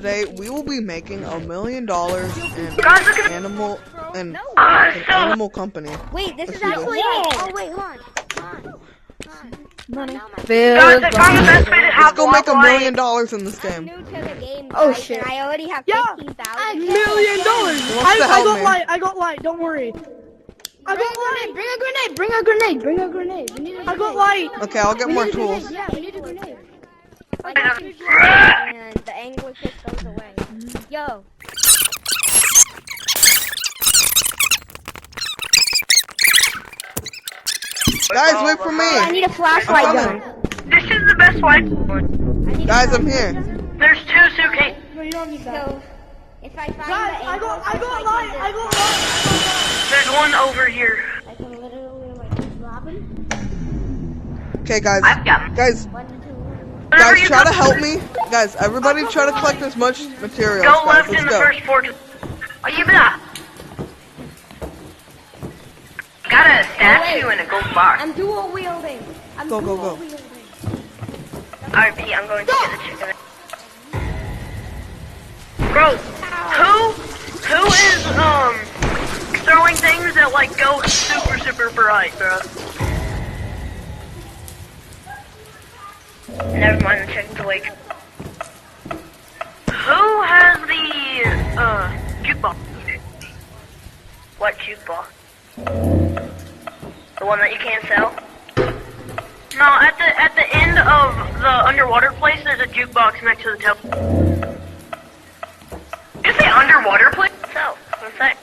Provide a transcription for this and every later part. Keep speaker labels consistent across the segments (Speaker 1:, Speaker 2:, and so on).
Speaker 1: Today we will be making $1 million in animal company.
Speaker 2: Wait, this is actually like, oh wait, hold on.
Speaker 3: Money.
Speaker 4: Guys, I found the best way to
Speaker 1: Let's
Speaker 4: have
Speaker 1: go make $1
Speaker 4: light.
Speaker 1: million in this
Speaker 2: I'm
Speaker 1: game.
Speaker 2: new to the game,
Speaker 3: Oh,
Speaker 2: guys,
Speaker 3: shit.
Speaker 2: and I already have
Speaker 3: Yeah,
Speaker 2: $15,000.
Speaker 3: $1 million.
Speaker 1: Who wants to help me?
Speaker 3: I got light. Don't worry. I got light. Bring a grenade. We need a grenade. I got light.
Speaker 1: Okay, I'll get
Speaker 3: We
Speaker 1: more
Speaker 3: need a grenade.
Speaker 1: tools.
Speaker 3: Yeah, we need a grenade.
Speaker 2: I got some shit, and the anglerfish goes away. Yo.
Speaker 1: Guys, wait for
Speaker 2: I
Speaker 1: me.
Speaker 2: need a flashlight
Speaker 1: I'm
Speaker 2: gun.
Speaker 4: This is the best light.
Speaker 1: Guys, I'm here.
Speaker 4: There's 2 suitcases.
Speaker 3: No, you don't need that.
Speaker 2: So, if I find
Speaker 3: Guys,
Speaker 2: the
Speaker 3: I got
Speaker 2: anglerfish,
Speaker 3: light. I got light.
Speaker 4: There's one over here.
Speaker 2: I can literally like drop him.
Speaker 1: Okay, guys.
Speaker 4: I've got him.
Speaker 1: Guys,
Speaker 2: 1, 2.
Speaker 4: Whenever
Speaker 1: guys,
Speaker 4: you
Speaker 1: try
Speaker 4: go-
Speaker 1: to help me. Guys, everybody try to collect as much materials.
Speaker 4: Go
Speaker 1: Guys,
Speaker 4: left
Speaker 1: let's
Speaker 4: in the
Speaker 1: go.
Speaker 4: first floor. Are you that? Got a statue in a gold box.
Speaker 2: I'm dual wielding.
Speaker 1: Go.
Speaker 4: Alright, Pete, I'm going to get the chicken. Bro, who is, throwing things that, like, go super bright, bro? Never mind, the chicken's awake. Who has the, jukebox? What jukebox? The one that you can't sell? No, at the end of the underwater place, there's a jukebox next to the table. Did you say underwater place? So, what's that?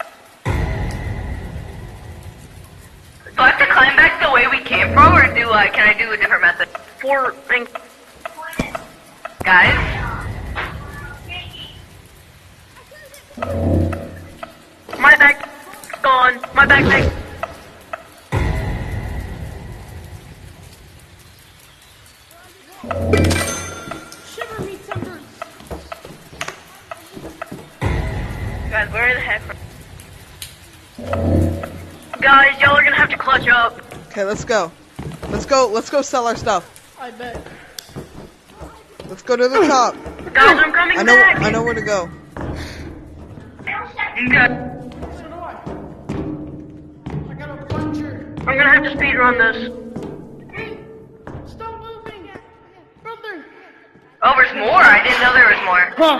Speaker 4: Do I have to climb back the way we came from, or can I do a different method? Guys? My bag gone. My backpack.
Speaker 3: Shiver me timbers.
Speaker 4: Guys, where the heck? Guys, y'all are gonna have to clutch up.
Speaker 1: Okay, let's go. Let's go sell our stuff.
Speaker 3: I bet.
Speaker 1: Let's go to the top.
Speaker 4: Guys, I'm coming back.
Speaker 1: I know where to go.
Speaker 4: Okay.
Speaker 3: So do I. I got a plunger.
Speaker 4: I'm gonna have to speedrun this.
Speaker 3: Hey, stop moving, brother.
Speaker 4: Oh, there's more. I didn't know there was more.
Speaker 3: Huh?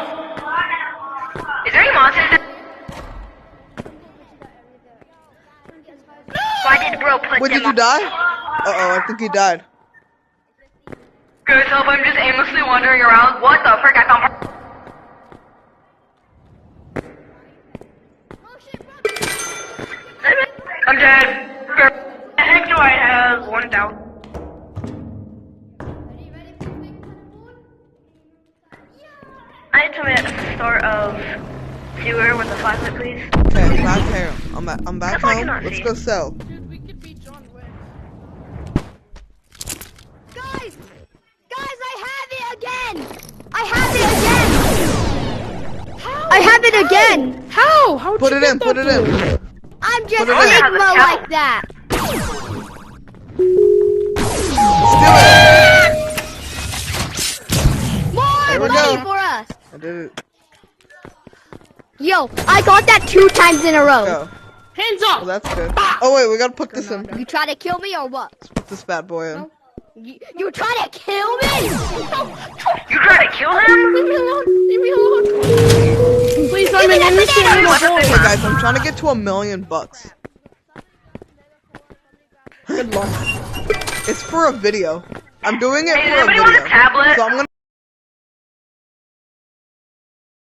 Speaker 4: Is there any monsters? Why did bro put
Speaker 1: Wait,
Speaker 4: them
Speaker 1: did you
Speaker 4: on?
Speaker 1: die? Uh-oh, I think he died.
Speaker 4: Guys, help, I'm just aimlessly wandering around. What the frick? I found. I'm dead. Where the heck do I have? 1,000. I need to be at the start of sewer with a flashlight, please.
Speaker 1: Okay, I'm back here. I'm back
Speaker 4: That's all I
Speaker 1: home.
Speaker 4: cannot
Speaker 1: Let's
Speaker 4: see.
Speaker 1: go sell.
Speaker 3: Dude, we could be John Wick.
Speaker 2: Guys, I have it again. I have it again.
Speaker 3: How? How'd
Speaker 1: Put
Speaker 3: you
Speaker 1: it
Speaker 3: get
Speaker 1: in,
Speaker 3: that
Speaker 1: put it in.
Speaker 3: dude?
Speaker 2: I'm just
Speaker 1: Put it in.
Speaker 2: Sigma like that.
Speaker 1: There we
Speaker 2: More money
Speaker 1: go.
Speaker 2: for us.
Speaker 1: I did it.
Speaker 2: Yo, I got that 2 times in a row.
Speaker 1: Go.
Speaker 3: Hands
Speaker 1: Well,
Speaker 3: up!
Speaker 1: that's good. Oh wait, we gotta put this in.
Speaker 2: You try to kill me or what?
Speaker 1: Put this bad boy in.
Speaker 2: You try to kill me?
Speaker 4: You try to kill him?
Speaker 3: Leave me alone! Leave me alone! Please, I'm an innocent little boy.
Speaker 1: Okay, guys, I'm trying to get to $1 million.
Speaker 3: Good luck.
Speaker 1: It's for a video. I'm doing it
Speaker 4: Hey, does
Speaker 1: for a
Speaker 4: anybody want a
Speaker 1: video.
Speaker 4: tablet?
Speaker 1: So I'm